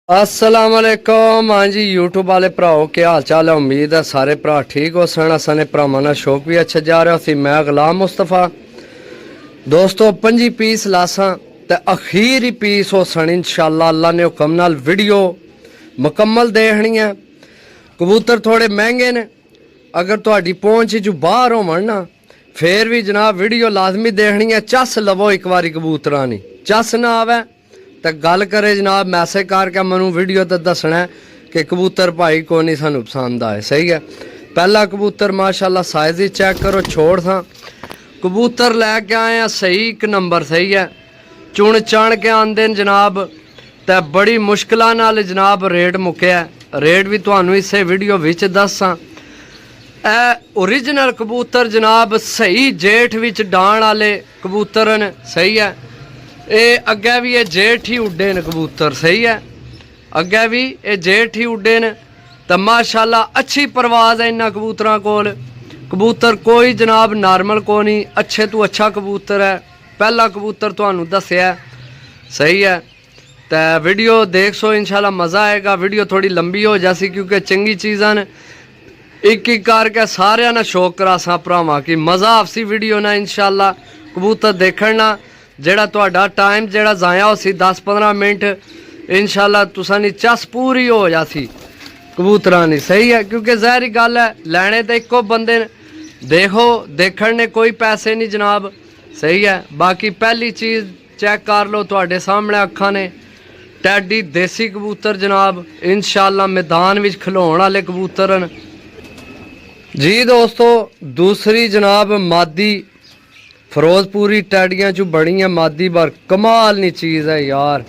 अस्सलाम वालेकुम। हाँ जी यूट्यूब वाले भराओ क्या हाल चाल है। उम्मीद है सारे भरा ठीक हो सन। असाने भरावां दा शौक भी अच्छा जा रहा सी। मैं गुलाम मुस्तफा दोस्तों 25 पीस लासा ते अखीरी पीस हो सन इंशाअल्लाह अल्लाह ने हुक्म नाल वीडियो मुकम्मल देखनी है। कबूतर थोड़े महंगे ने, अगर तुहाडी पहुंच जो बाहर होवन ना फिर भी जनाब वीडियो लाजमी देखनी है। चस लवो एक बारी कबूतरां नी, चस ना आवे तो गल करे जनाब मैसेज करके मैं वीडियो तो दसना है कि कबूतर भाई को नहीं सानू पसंद आए। सही है। पहला कबूतर माशाल्लाह साइज ही चेक करो, छोड़ था कबूतर लैके आए हैं सही एक नंबर। सही है। चुन चाण के आंदे जनाब तो बड़ी मुश्किल नाल जनाब रेट मुक्या। रेट भी तुहानू इसे वीडियो विच दसां। ओरिजिनल कबूतर जनाब सही जेठ विच डाण वाले कबूतर ने। सही है। ये अगे भी ये जेठ ही उड्डे न कबूतर। सही है। अगे भी ये जेठ ही उड्डे न तो माशाल्लाह अच्छी परवाज है इन्होंने कबूतरों कोल। कबूतर कोई जनाब नॉर्मल को नहीं, अच्छे तो अच्छा कबूतर है। पहला कबूतर तुहानू दस्या। सही है। तो वीडियो देख सो इंशाल्लाह मज़ा आएगा। वीडियो थोड़ी लंबी हो जासी क्योंकि चंगी चीज़ां ने एक एक करके सारे ना शौक करासा भरावां की मज़ा आपसी वीडियो ना इंशाल्लाह कबूतर देखना जेड़ा तुहाडा टाइम जेड़ा जाया हो सी 10-15 मिनट इंशाल्लाह तुसां दी चस पूरी हो जासी कबूतरां दी। सही है। क्योंकि ज़ाहिर गल है लैने तो इको बंदे ने, देखो देखण ने कोई पैसे नहीं जनाब। सही है। बाकी पहली चीज़ चेक कर लो तुहाडे सामने अखां ने टैडी देसी कबूतर जनाब इंशाल्लाह मैदान विच खलोण वाले कबूतर न जी। दोस्तों दूसरी जनाब मादी फिरोजपुरी टैडियां चू बड़ी है मादी बार कमाल नी चीज़ है यार।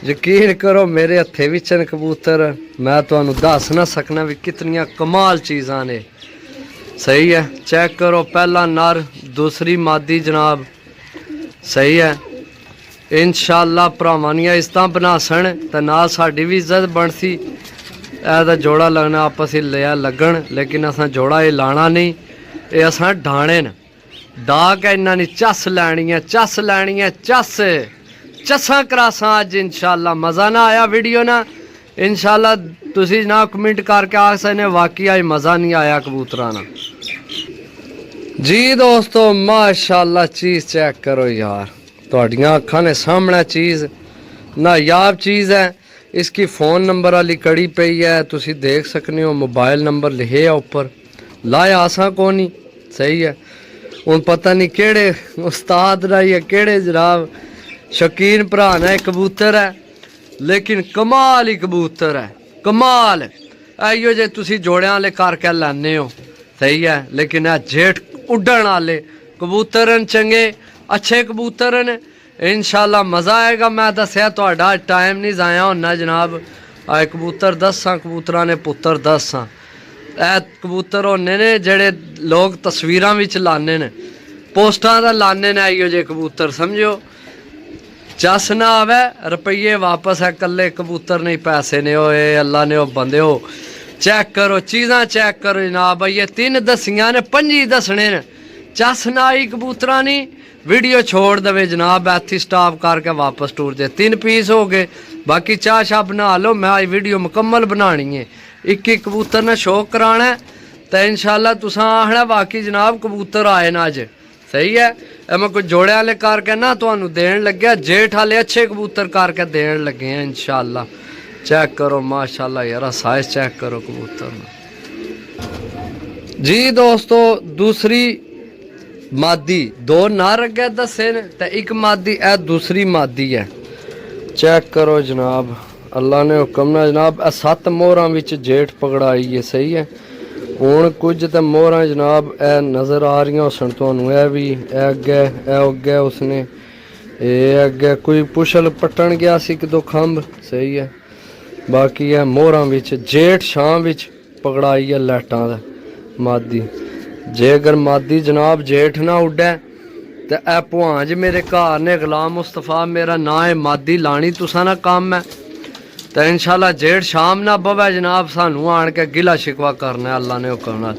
यकीन करो मेरे हथे विच कबूतर मैं तुहानू दस ना सकना भी कितनियां कमाल चीज़ां ने। सही है। चेक करो पहला नर दूसरी मादी जनाब। सही है। इंशाअल्लाह भरावां दियां इज्जतां बनासन ते नाल साडी भी इज्जत बनसी। ऐसा जोड़ा लगना आपस लिया लगन, लेकिन असा जोड़ा ये लाना नहीं, ये असा ढाणे न डा के इन्हों ने चस लैनी है। चस लैनी है चस चसा करासा अज इंशाअल्लाह। मज़ा ना आया वीडियो ना इंशाअल्लाह तुसी ना कमेंट करके आ सकते वाकई आज मज़ा नहीं आया कबूतरा ना जी। दोस्तों माशाअल्लाह चीज़ चेक करो यार, तुहाडियां अखां ने सामने चीज़ नायाब चीज़ है। इसकी फ़ोन नंबर वाली कड़ी पई है, तुसी देख सकते हो। मोबाइल नंबर लिखे है ऊपर, लाया आसा को नहीं। सही है। हूँ पता नहीं केड़े उस्ताद ना या केड़े जनाब शौकीन भरा ने कबूतर है, लेकिन कमाल ही कबूतर है। कमाल आइयो जे तुसी जोड़ियां वाले करके लैने हो। सही है। लेकिन यह जेठ उड्डण वाले कबूतर न, चंगे अच्छे कबूतर न इंशाअल्लाह मज़ा आएगा। मैं दसिया तुहाडा टाइम नहीं जाया होना जनाब। आए कबूतर दसां कबूतरां ने पुत्तर दसां ए कबूतर होने ने जेड़े लोग तस्वीरां विच लाने ने, पोस्टां दा लाने ने। आइयो जे कबूतर समझो चस ना आवे रुपये वापस है, कल्ले कबूतर नहीं पैसे ने होए अल्लाह ने हो बंदे हो। चेक करो चीज़ां चेक करो जनाब। ये 3 दसियां ने 5 दसने ने। चस ना आई कबूतरां नी वीडियो छोड़ दे जनाब, ऐथी स्टॉप करके वापस टूर जाए। 3 पीस हो गए, बाकी चाह शाह बना लो। मैं आज वीडियो मुकम्मल बनानी है, एक एक कबूतर ने शौक कराना है तो इंशाअल्लाह तुसां आखना वाकई जनाब कबूतर आए ना अज। सही है। मैं कोई जोड़े वाले करके ना तुहानू देन लग्या, जेठ वाले अच्छे कबूतर करके देन लगे हैं इंशाअल्लाह। चेक करो माशाअल्लाह यार साइज चेक करो कबूतर जी। दोस्तों दूसरी मादी 2 नर अगे दसे ने ते एक मादी ए दूसरी मादी है। चेक करो जनाब अल्लाह ने हुक्म ना जनाब 7 मोहरां विच जेठ पकड़ाई है। सही है। हुण कुछ तो मोहरां जनाब ए नज़र आ रही सन तुहानू, ए भी अगे उसने ये अगे कोई पुछल पट्टन गया सी 1-2 खंभ। सही है। बाकी है मोहरां विच जेठ शाम विच पकड़ाई है लाइटां दा मादी। जे अगर मादी जनाब जेठ ना उड्डे तो ए भुआंज मेरे घर ने गुलाम मुस्तफा मेरा ना है मादी लानी तुसा ना काम है तो इंशाअल्लाह जेठ शाम ना बवे जनाब सानू आन के गिला शिकवा करना है अल्लाह ने हुक्म नाल।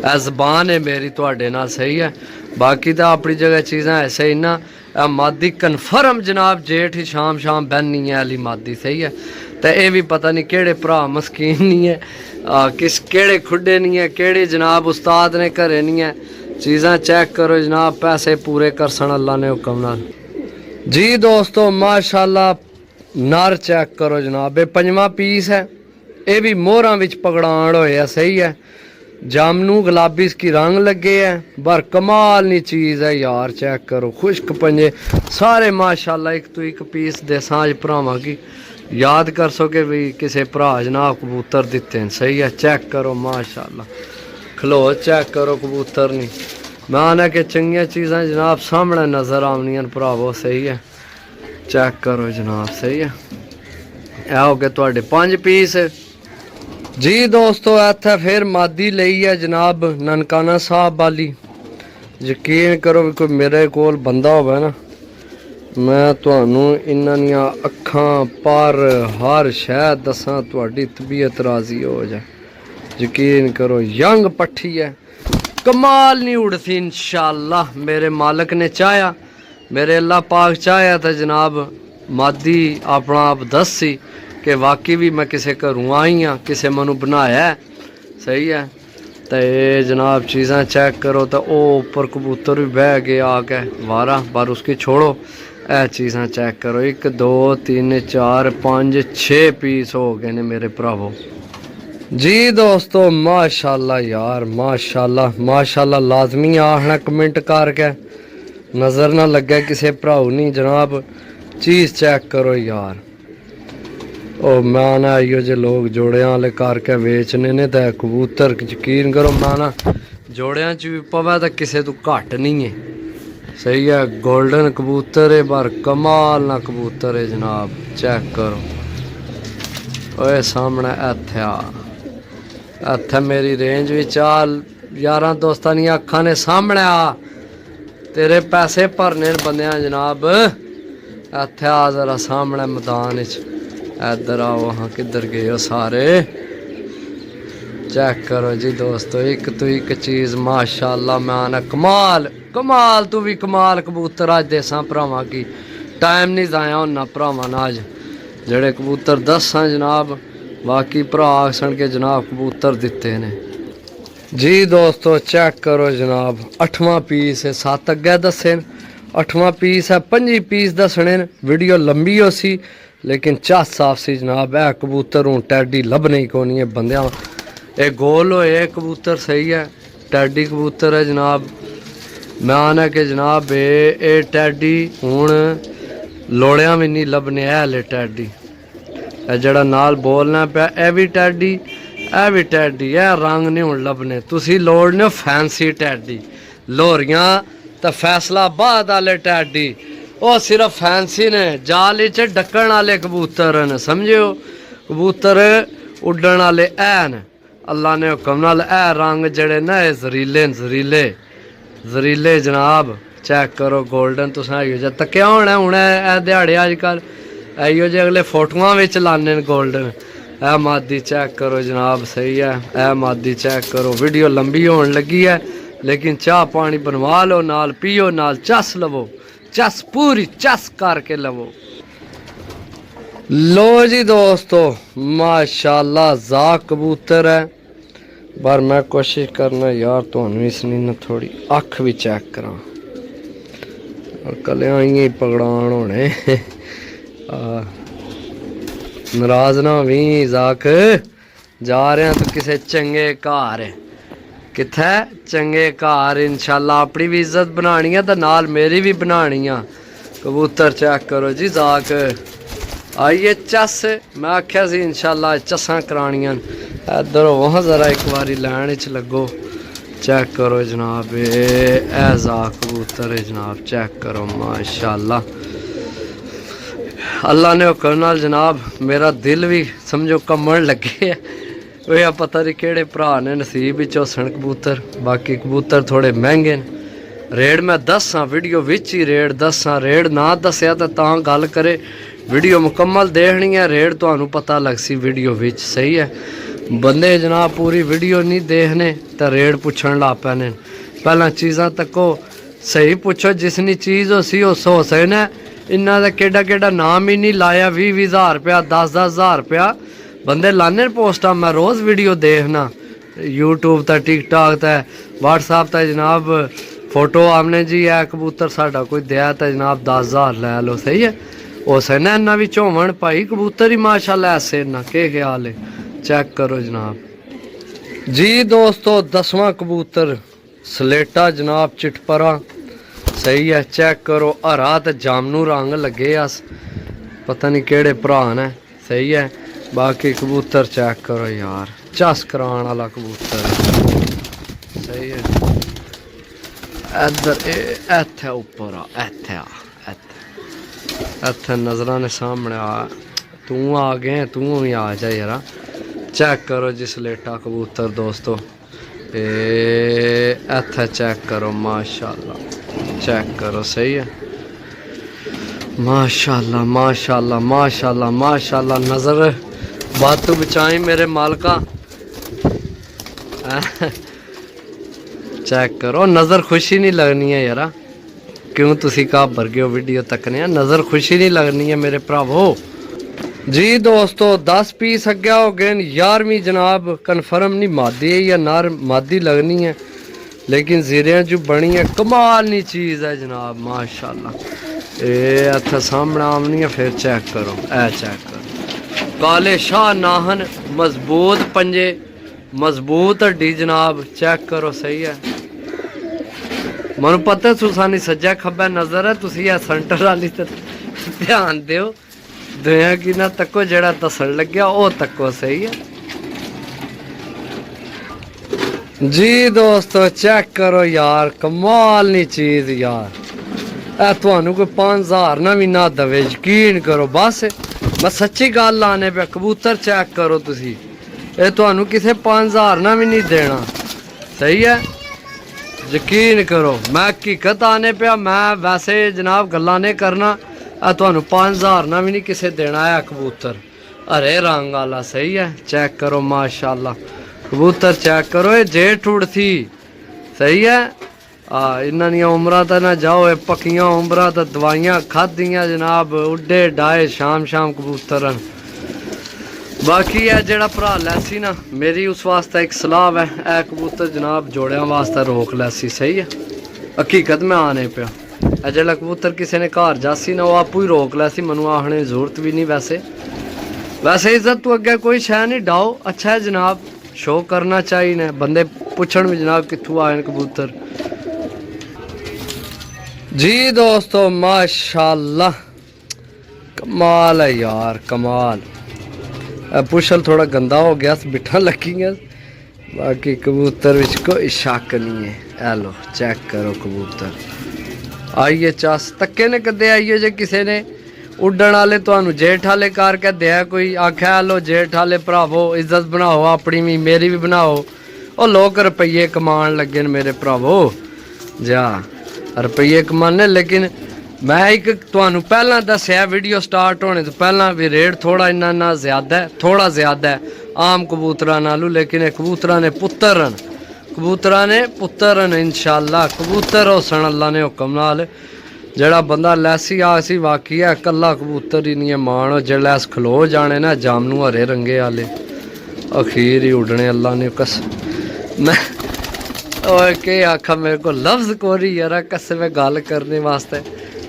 ए ज़बान है मेरी तुहाडे नाल। सही है। बाकी तो अपनी जगह चीज़ां ऐसे ही ना मादी कन्फर्म जनाब जेठ ही शाम बहनी है अली मादी। सही है। ते ये भी पता नहीं केड़े भरा मस्कीन नहीं है, किस केड़े खुडे नहीं है, केड़े जनाब उस्ताद ने घरे नहीं है। चीज़ां चेक करो जनाब, पैसे पूरे करसन अल्लाह ने हुक्म नाल। जी दोस्तों माशाल्लाह नर चेक करो जनाब, ये 5वां पीस है, ये भी मोहरां विच पगड़ाण होए है, सही है। जामनू गुलाबी इसकी रंग लगे है, बर कमाल नी चीज़ है यार, चेक करो खुश्क पंजे सारे माशाल्लाह। एक तो एक पीस दे सांझ भरावां की याद कर सके भी किसी भरा जनाब कबूतर दिते हैं, सही है। चेक करो माशाल्लाह, खलो चेक करो कबूतर नहीं, मैं आना कि चंगियां चीज़ां जनाब सामने नज़र आवनियां भरावो, सही है। चेक करो जनाब, सही है। यह हो गए तुहाडे 5 पीस। जी दोस्तों इत्थे फिर मादी लई है जनाब ननकाना साहब वाली। यकीन करो भी कोई मेरे कोल बंदा होवे ना, मैं तुहानू इन्हां दियां अखां पर हर शै दसां, तुहाडी तबीयत राजी हो जाए। यकीन करो यंग पट्ठी है, कमाल नहीं उड़ती इंशाअल्लाह। मेरे मालिक ने चाहया, मेरे अल्लाह पाक चाहया तो जनाब मादी अपना आप दसी कि वाकई भी मैं किसी घरों आई हाँ, किसी मैनू बनाया है, सही है। तो ये जनाब चीज़ां चेक करो, तो वो ऊपर कबूतर भी बह गए आके वारा, पर उसकी छोड़ो। ए चीज़ां चेक करो, 1 2 3 4 5 6 पीस हो गए ने मेरे भरावो। जी दोस्तों माशाल्लाह यार, माशाल्लाह माशाल्लाह लाजमी आखना कमेंट करके, नज़र ना लगे किसी भराऊ नहीं जनाब। चीज़ चेक करो यार, ओ मैं ना आइयो जे लोग जोड़ियां वाले करके बेचने ने, तो कबूतर यकीन करो मैं ना जोड़ियां च भी पवे तो किसी तो घट नहीं है, सही है। गोल्डन कबूतर है, पर कमाल ना कबूतर है जनाब। चेक करो ओए सामने इत्थे मेरी रेंज भी चाल यारां दोस्तां दी अखां ने सामने आ, तेरे पैसे भरने बंदियां जनाब। इत्थे आ जरा सामने मैदान च, इधर आओ। हाँ किधर गए हो सारे? चेक करो जी दोस्तों, एक तो एक चीज़ माशाल्लाह। मैं आना कमाल कमाल, तू भी कमाल कबूतर अज देसा भरावां की, टाइम नहीं जाया होना भरावां ना अज जेड़े कबूतर दसा जनाब, बाकी भरा आखन के जनाब कबूतर दिते ने। जी दोस्तों चेक करो जनाब, 8वां पीस है, 7 अगे दसे, 8वां पीस है, 5 पीस दसने। वीडियो लंबी हो सी लेकिन चास साफ सी जनाब। है कबूतर हूँ टैडी लभने ही कोनी है बंदियां, ये गोल होए कबूतर, सही है। टैडी कबूतर है जनाब। मैं आना कि जनाब ये टैडी हूँ लोड़ियां भी नहीं लभने है टैडी। जड़ा नाल बोलना पाया ए भी टैडी, ए भी टैडी, ए रंग नहीं हूँ लभने। तुसी लोड़ने फैंसी टैडी, लोहरियां तो फैसलाबाद वाले टैडी वो सिर्फ फैंसी ने, जाल च डकन वाले कबूतर न, समझो। कबूतर उड्डण वाले ऐन अल्लाह ने हुक्म नाल। ए रंग जड़े ना जरीले जरीले जरीले जनाब। चेक करो गोल्डन, तुसें आइयो जे तक्या होना हूँ ए दिहाड़े अजकल आइयो जे अगले फोटोआं विच लाने गोल्डन। ए मादी चेक करो जनाब, सही है। ए मादी चेक करो। वीडियो लंबी होने लगी है लेकिन चाह पानी बनवा लो, नाल पियो, नाल चस लवो, चस पूरी चस करके लवो। लो जी दोस्तों माशाल्लाह जा कबूतर है, पर मैं कोशिश करना यार तुहानू इसनी ना थोड़ी अख भी चेक करा, कलियां ही पगड़ान होने। नाराज ना भी जाक, जा रहे हैं तो किसी चंगे घर, कित्थे चंगे घर इंशाल्लाह। अपनी भी इज्जत बनानी है तो नाल मेरी भी बनानी है। कबूतर चेक करो जी जाक आइए चस, मैं आख्या सी इंशाल्लाह चस्सां करानियां। इधर वहाँ ज़रा एक बारी लैन च लगो। चेक करो जनाब, ए जा कबूतर है जनाब। चेक करो माशाल्लाह, अल्लाह ने हुक्म नाल जनाब मेरा दिल भी समझो कम्मन लगे है। वह पता नहीं केड़े भरा ने नसीब विच होसन कबूतर। बाकी कबूतर थोड़े महंगे न। रेट मैं दसा वीडियो विच ही रेट दसा, रेट ना दसिया तो गल करे। वीडियो मुकम्मल देखनी है, रेट तुहानू पता लग सी वीडियो विच, सही है। बंदे जनाब पूरी वीडियो नहीं देखने तो रेट पुछण ला पैने। पहला चीज़ां तको सही पुछो, जिसनी चीज़ हो सी उस हो सकना इन्ना दा केड़ा नाम ही नहीं लाया। 20,000 रुपया 10,000 रुपया बंदे लाने पोस्टा। मैं रोज़ वीडियो देखना यूट्यूब ते टिकटॉक ते व्हाट्सएप ते जनाब फोटो आमने जी है कबूतर साडा कोई दिया तो जनाब 10,000 लै लो। सही है उस इन्ना भी झोमन भाई कबूतर ही माशाल्लाह ऐसे ना के ख्याल है। चेक करो जनाब जी दोस्तों 10वां कबूतर सलेटा जनाब चिटपरा। सही है चेक करो हरा तो जामनू रंग लगे अस पता नहीं केड़े भरा ने। सही है बाकी कबूतर चेक करो यार चस कराने वाला कबूतर। सही है इधर इत्थे उपर आ इत्थे नजर ने सामने आ तू आ गए तू भी आ जा यार। चेक करो जी सलेटा कबूतर दोस्तों इत्थे चेक करो माशाल्लाह चेक करो। सही है माशाल्लाह माशाल्लाह माशाल्लाह माशाल्लाह। नज़र बात तो बचाई मेरे मालका। चेक करो नज़र खुशी नहीं लगनी है यार क्यों तुसी घाबर गए हो वीडियो तकने नज़र खुशी नहीं लगनी है मेरे भरावो जी। दोस्तों 10 पीस अगे हो गए 11वीं जनाब कन्फर्म नहीं मादी है या नार मादी लगनी है लेकिन जीरियां जो बनी है कमाल नी चीज़ है जनाब माशाल्लाह। इत्थे सामने आमनी है फिर चेक करो चेक करो काले शाह नाहन मजबूत पंजे मजबूत हड्डी जनाब चेक करो। सही है मैं पता तुसानी सज्जा खब्बा नज़र है तुसी सेंटर वाली ध्यान दियो दुनिया की ना तको जड़ा दसन लग्या ओ तको। सही है जी दोस्तों चेक करो यार कमाल नी चीज़ यार तुहानू कोई 5,000 ना भी ना दवे यकीन करो बस मैं सच्ची गल लाने पे कबूतर चेक करो तुसी तुहानू किसे 5,000 ना भी नहीं देना। सही है यकीन करो मैं हकीकत आने पे मैं वैसे जनाब गल्ला नहीं करना तुहानू 5,000 ना भी नहीं किसे देना है कबूतर हरे रंग वाला। सही है चेक करो माशाल्लाह कबूतर चेक करो ये जेठ उड़ थी। सही है इन्हां दियां उमरां तो ना जाओ ये पक्कियां उमरां तो दवाइयां खादियां जनाब उड्डे डाए शाम शाम कबूतर। बाकी है जेड़ा भरा लैसी ना मेरी उस वास्ते एक सलाह है ए कबूतर जनाब जोड़ियां वास्ते रोक लैसी। सही है हकीकत में आने पे जेड़ा कबूतर किसी ने घर जासी ना वो आपू ही रोक लैसी मनु आखने की जरूरत भी नहीं। वैसे इज्जत तो अगे कोई शह नहीं डाओ अच्छा है जनाब शो करना चाहिए ने बंदे पुछण भी जनाब कित्थों आए कबूतर जी। दोस्तों माशाल्लाह कमाल है यार कमाल। पुछल थोड़ा गंदा हो गया बिठा लगी है बाकी कबूतर विच कोई शक नहीं है। ए लो चेक करो कबूतर आइए चस तक्के ने कदे आइए जे किसी ने उड्डण वाले तुहानू जेठ वाले करके दिया कोई आख्या लो जेठ वाले भरावो इज्जत बनाओ अपनी भी मेरी भी बनाओ और लोग रुपये कमान लगे मेरे भरावो जा रुपये कमाने। लेकिन मैं एक तुहानू पहला दसिया वीडियो स्टार्ट होने तो पहला भी रेट थोड़ा इन्ना ज़्यादा है थोड़ा ज़्यादा है आम कबूतरा नालू लेकिन कबूतरा ने पुत्तर इंशाअल्लाह कबूतर होसन अल्लाह ने हुक्म नाल। जड़ा बंदा लैसी आसी वाकई है कला कबूतर ही नहीं है मान जेल्लै अस खलो जाने ना जामनू हरे रंगे वाले अखीर ही उड़ने अल्लाह ने कस मैं और के आखा मेरे को लफ्ज़ कोरी यार कसम गल करने वास्ते।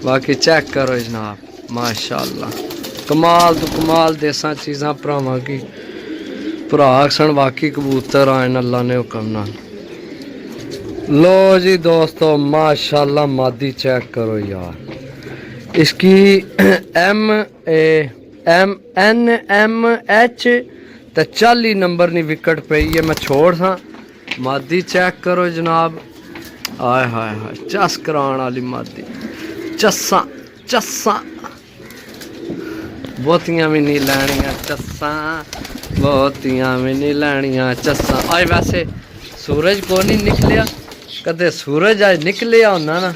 बाकी चेक करो जनाब माशाल्लाह कमाल तो कमाल देसा चीज़ां भरावां की भरा सन वाकई कबूतर आए अल्लाह ने हुक्म नाल। लो जी दोस्तों माशाल्लाह मादी चेक करो यार इसकी MNMH तो 40 नंबर नहीं विकेट पई है मैं छोड़ सा मादी चेक करो जनाब आय हाय हाय चस कराने वाली मादी चस्सा बहुतियां भी नहीं लैनियां चस्सा बहुतियां भी नहीं लैनियां चस्सा। आज वैसे सूरज को नहीं निकलिया कदे सूरज आज निकलिया होना ना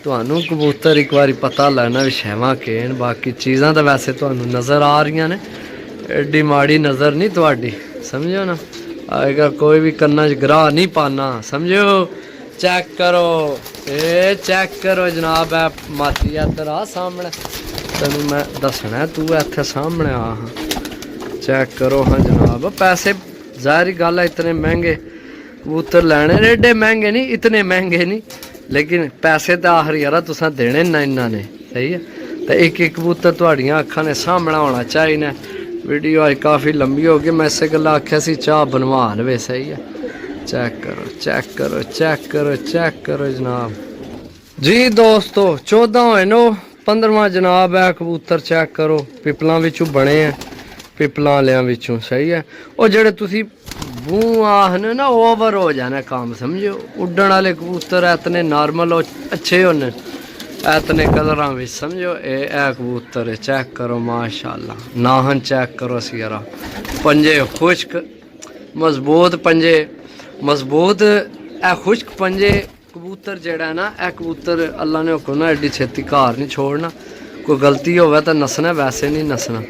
तुहानू कबूतर एक बार पता लगना भी शैवां केन। बाकी चीज़ां तो वैसे तुहानू नज़र आ रही ने एडी माड़ी नज़र नहीं तुहाडी समझो ना अगर कोई भी कन्ना च ग्राह नहीं पाना समझो चेक करो, ए चेक करो जनाब। है माती इधर आ सामने, तेन मैं दसना तू इत्थे सामने आ। हाँ चेक करो हाँ जनाब। पैसे ज़ाहिर गल है इतने महंगे कबूतर लैने, एडे महंगे नहीं, इतने महंगे नहीं, लेकिन पैसे तो आखिर यार तुसा देने ना इन्होंने। सही है, तो एक एक कबूतर तुहाड़ियां अखां ने सामने होना चाहिए। वीडियो अज काफ़ी लंबी हो गई, मैं इस गल्ला आख्या सी चाह बनवा लवे। सही है, चेक करो चेक करो चेक करो चेक करो जनाब। जी दोस्तों 14 होए नो, 15वां जनाब है कबूतर। चेक करो पिपलों विचों बने हैं, पिपलों वालियां विचों। सही है, और जेड़े तुसी बूह आखने ना ओवर हो जाना काम, समझो। उड्डण वाले कबूतर इतने नॉर्मल अच्छे होने, इतने कलर में समझो। ए कबूतर है, चेक करो माशाल्लाह। नाहन चेक करो सियारा, पंजे खुश्क मजबूत, पंजे मजबूत। ए खुश्क पंजे कबूतर जेड़ा है ना, ए कबूतर अल्लाह ने हुक्म ना एड्डी छेती घर नहीं छोड़ना, कोई गलती होवे तो नसना, वैसे नहीं नसना।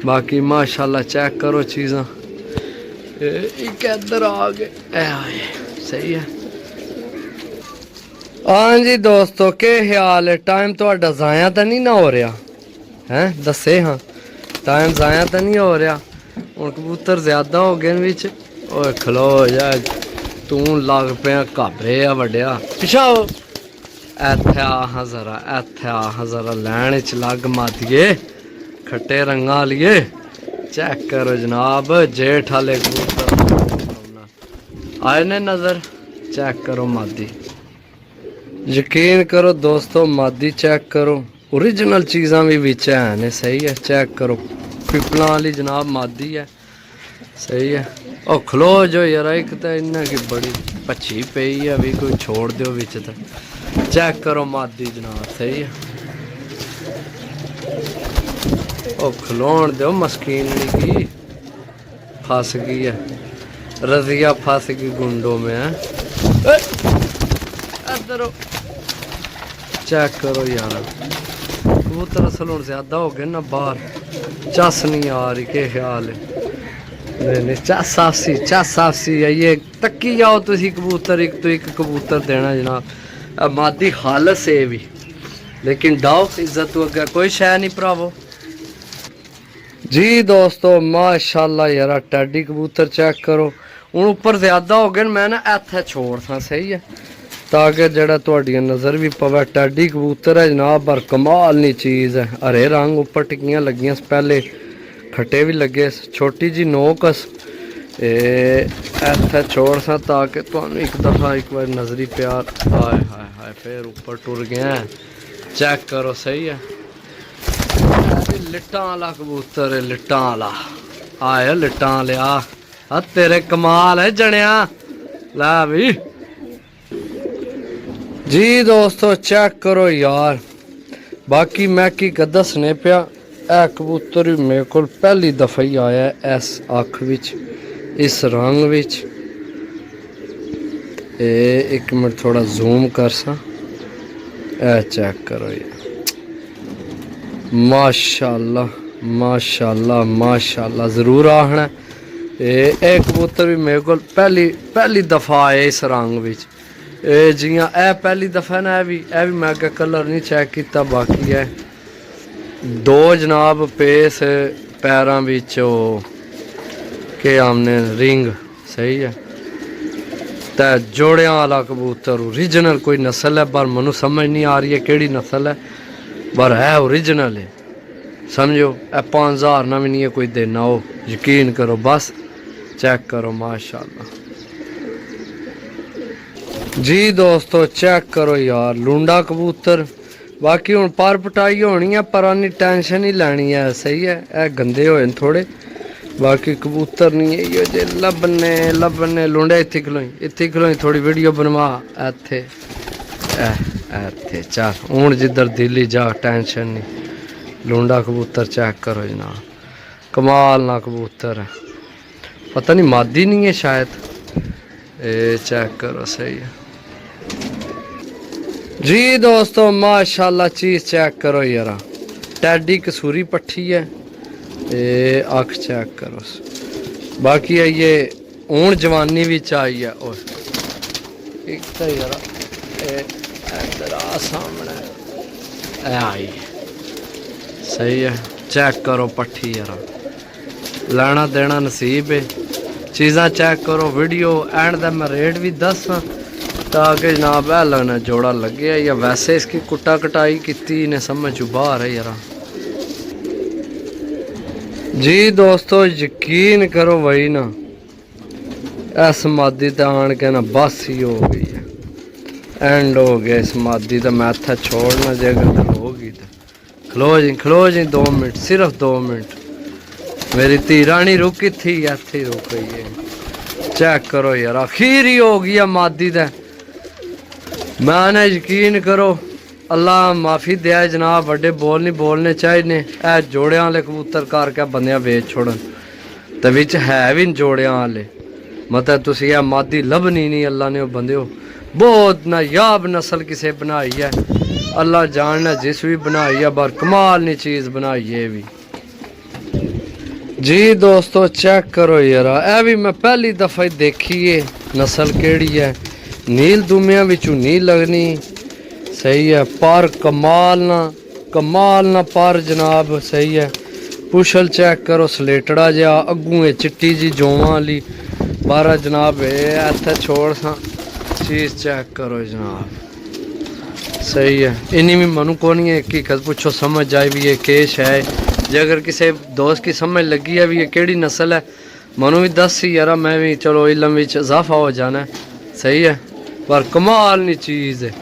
बाकी माशाल्लाह चेक करो चीज़ां। एक इधर आ गए, सही है। हाँ जी दोस्तों, के ख्याल है? टाइम थोड़ा ज़ाया तो नहीं ना हो रहा है? दसे हाँ, टाइम ज़ाया तो नहीं हो रहा। हूँ कबूतर ज़्यादा हो गए बिच। ओए खलो जा, तू लग पे घाबरे आ वड्या, पिछा हो। इत्थे आ हाँ जरा, इत्थे आ हाँ जरा, लैन च लग मातिए खट्टे रंगा वालिए। चेक करो जनाब, जेठ वाले कबूतर आए ने नज़र। चेक करो मादी, यकीन करो दोस्तों, मादी चेक करो। ओरिजिनल चीज़ां भी विच है। सही है, चेक करो पिपलों वाली जनाब मादी है। सही है, ओ खलो जो यार, एक तो इन्ना की बड़ी पच्छी पई है, भी कोई छोड़ दो विच तो। चेक करो मादी जनाब। सही है, ओ खलोण दो मस्कीन की, फंस गई है रजिया, फंस गई गुंडों में है। इधर चेक करो यार, कबूतर असल हूँ ज्यादा हो गए ना बाहर, चस नहीं आ रही। के ख्याल है? नहीं चस आपसी, चस आपसी है ये। तक्की जाओ तुसी कबूतर, एक तो एक कबूतर देना जनाब। मादी खालस है भी, लेकिन डाओ इज्जत तो अगर कोई शह नहीं भरावो। जी दोस्तों माशाल्लाह यार, टैडी कबूतर चेक करो। हूँ उपर ज्यादा हो गए, मैं ना इत्थे छोड़ था। सही है, ताकि जड़ा तुहाडियां नज़र भी पवे। टैडी कबूतर है जनाब, पर कमाल नी चीज़ है। हरे रंग उपर टिक्कियां लगियां, पहले खट्टे भी लगे, छोटी जी नोकस। इत्थे छोड़ सा ताकि तुहानू एक दफ़ा एक बार नज़री प्यार। हाय हाय हाय, फिर ऊपर टुर गया। चेक करो, सही है। लिट्टां वाला कबूतर है, लिट्टां वाला आया, लिट्टां लिया। हाँ तेरे कमाल है जनिया, ला भी। जी दोस्तों चेक करो यार, बाकी मैं की दसने पिया। ए कबूतर भी मेरे को पहली दफ़ा ही आया इस अख विच, इस रंग विच। एक मिनट थोड़ा जूम कर सा। ए चेक करो यार, माशाल्लाह माशाल्लाह माशाल्लाह। ज़रूर आखना ए कबूतर भी मेरे को पहली दफ़ा आए इस रंग विच। जियां ए पहली दफ़ा ना, ए भी मैं अगर कलर नहीं चेक किया। बाकी है दो जनाब पेस पैरां विच के आमने रिंग। सही है, तो जोड़ियां वाला कबूतर ओरिजिनल कोई नस्ल है, पर मैनू समझ नहीं आ रही है केड़ी नस्ल है, पर है ओरिजिनल है। समझो ए 5000 ना भी नहीं है कोई देना हो, यकीन करो बस। चेक करो माशाल्लाह। जी दोस्तों चेक करो यार, लूंडा कबूतर। बाकी हूँ पर पटाई होनी है, पर आनी टेंशन ही लैनी है। सही है, ए गंदे होए थोड़े, बाकी कबूतर नहीं है ये जे लभने लभने। लूंडे इत्थे खलोई थोड़ी वीडियो बनवा। इत्थे इत्थे चल हूँ जिधर दिल्ली जा, टेंशन नहीं। लूंडा कबूतर चेक करो जनाब, कमाल ना कबूतर है। पता नहीं मादी नहीं है शायद। चेक करो, सही है। जी दोस्तों माशाल्लाह चीज़ चेक करो यार, टैडी कसूरी पट्ठी है। अख चेक करो। बाकी है ये हूँ जवानी भी आई है। एक तो यार इधर आ सामने आई सही है। चेक करो पट्ठी यार, लेना देना नसीब है। चीज़ां चेक करो, वीडियो एंड दा मैं रेट भी दसा ताकि जनाब है लगना जोड़ा लगे या वैसे इसकी कुट्टा कटाई की ने समझ बाहर है यार। जी दोस्तों यकीन करो वही ना इस मादी तो आन के ना बस ही हो गई है, एंड हो गया इस मादी तो मैं इतना छोड़ना जे अगर होगी तो खलो जी 2 मिनट, सिर्फ 2 मिनट। मेरी धी रानी रुकी थी इत्थे ही रुक गई है। चेक करो यार आखिर ही हो गई मादी तो मैंने यकीन करो अल्लाह माफ़ी दिया जनाब, बड़े बोल नहीं बोलने चाहिए। ए जोड़ियां वाले कबूतर करके बंदे बेच छोड़न तो विच है भी जोड़ियां वाले, मतलब तुसी यह मादी लभनी नहीं। अल्लाह ने बंदे हो बहुत नायाब नस्ल किसे बनाई है, अल्लाह जानना जिस भी बनाई है, बार कमाल नी चीज़ बनाई है भी। जी दोस्तों चेक करो यार, ए भी मैं पहली दफ़ा ही देखी है नस्ल केड़ी है। नील दुमिया विचू नील लगनी सही है, पर कमाल ना पर जनाब सही है। पुछल चेक करो सलेटड़ा जहा अगू चिट्टी जी जोवां वाली 12 जनाब इत्थे छोड़ सा चीज़ चेक करो जनाब सही है। इन्नी भी मनु को नहीं है हकीकत पूछो समझ जाए भी ये केश है। जे अगर किसी दोस्त की समझ लगी है भी ये केड़ी नस्ल है मनु भी दस ही यार, मैं भी चलो इलम विच इजाफा हो जाना है सही है। पर कमाल नी चीज़ है,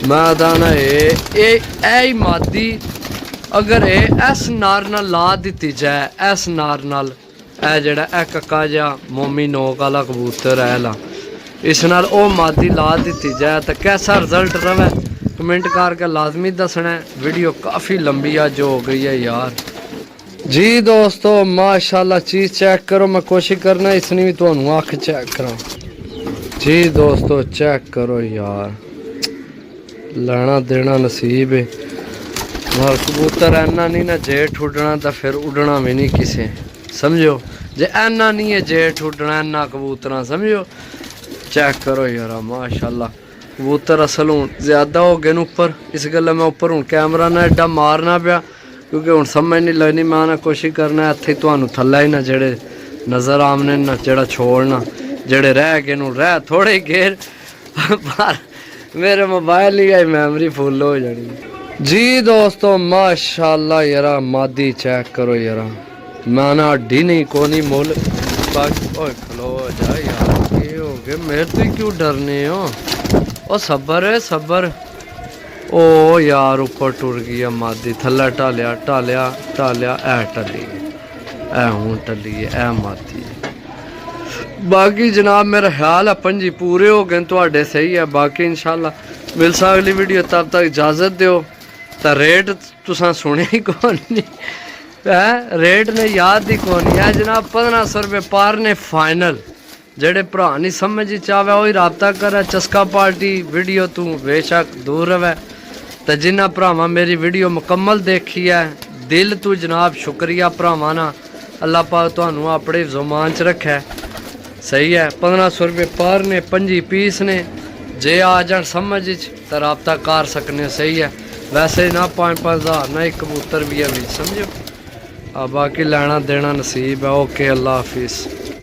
मैं दाना ए मादी अगर इस नार नाल ला दी जाए, इस नार नाल ए जेड़ा ए कक्का जा मोमी नोक वाला कबूतर है ला इस नाल ओ मादी ला दी जाए तो कैसा रिजल्ट रवे कमेंट करके लाजमी दसना है। वीडियो काफ़ी लंबी आज हो गई है यार। जी दोस्तों माशाल्लाह चीज़ चेक करो, मैं कोशिश करना इसने भी तो अख चेक करा। जी दोस्तों चेक करो यार, लेना देना नसीब है। और कबूतर ऐना नहीं ना जेठ उड़ना तो फिर उड़ना भी नहीं किसे समझो, जे ऐना नहीं है जेठ उड़ना ऐना कबूतर समझो। चेक करो यार माशाल्लाह कबूतर असल हूँ ज़्यादा हो गए उपर, इस गल मैं उपर हूँ कैमरा ना एडा मारना पाया क्योंकि हूँ समझ नहीं लगनी। मैं ना कोशिश करना इत्थे तुहानू थल्ला ही ना जेड़े नज़र आमने ना जेड़ा छोड़ना, जेड़े रह गए नू रह थोड़े ही घेर पर मेरे मोबाइल ही मेमोरी फुल हो जानी। जी दोस्तों माशाल्लाह यार मादी चेक करो यार, मैं ना हड्डी नहीं कोनी मुल बाकी ओए खलो जा यार ये हो गए मेरे तो क्यों डरने हो। ओ सबर है सबर, ओ यार ऊपर टुर गया मादी थल्ला टालिया टालिया टालिया ए टली ए हूँ टली ए मादी। बाकी जनाब मेरा ख्याल है 5 पूरे हो गए तो सही है। बाकी इंशाल्लाह मिल सा अगली वीडियो, तब तक इजाज़त दो। तो रेट तुसा सुने ही कौन नहीं है, रेट ने याद ही कौन है जनाब 1500 रुपये पार ने फाइनल। जेड़े भरा नहीं समझ चावे वही रबता करे चस्का पार्टी वीडियो तू बेशक दूर रवे। तो जिन्ना भरावां मेरी वीडियो मुकम्मल देखी है दिल तू जनाब शुक्रिया भरावां ना, अल्लाह पाक तुहानू अपने ज़ुमान च रखे सही है। 1500 रुपये पर ने 5 पीस ने, जे आ जान समझ तो रबता कर सकने सही है। वैसे ना 5-5 हज़ार ना एक कबूतर भी है समझो। बाकी लेना देना नसीब है। ओके अल्लाह हाफिज़।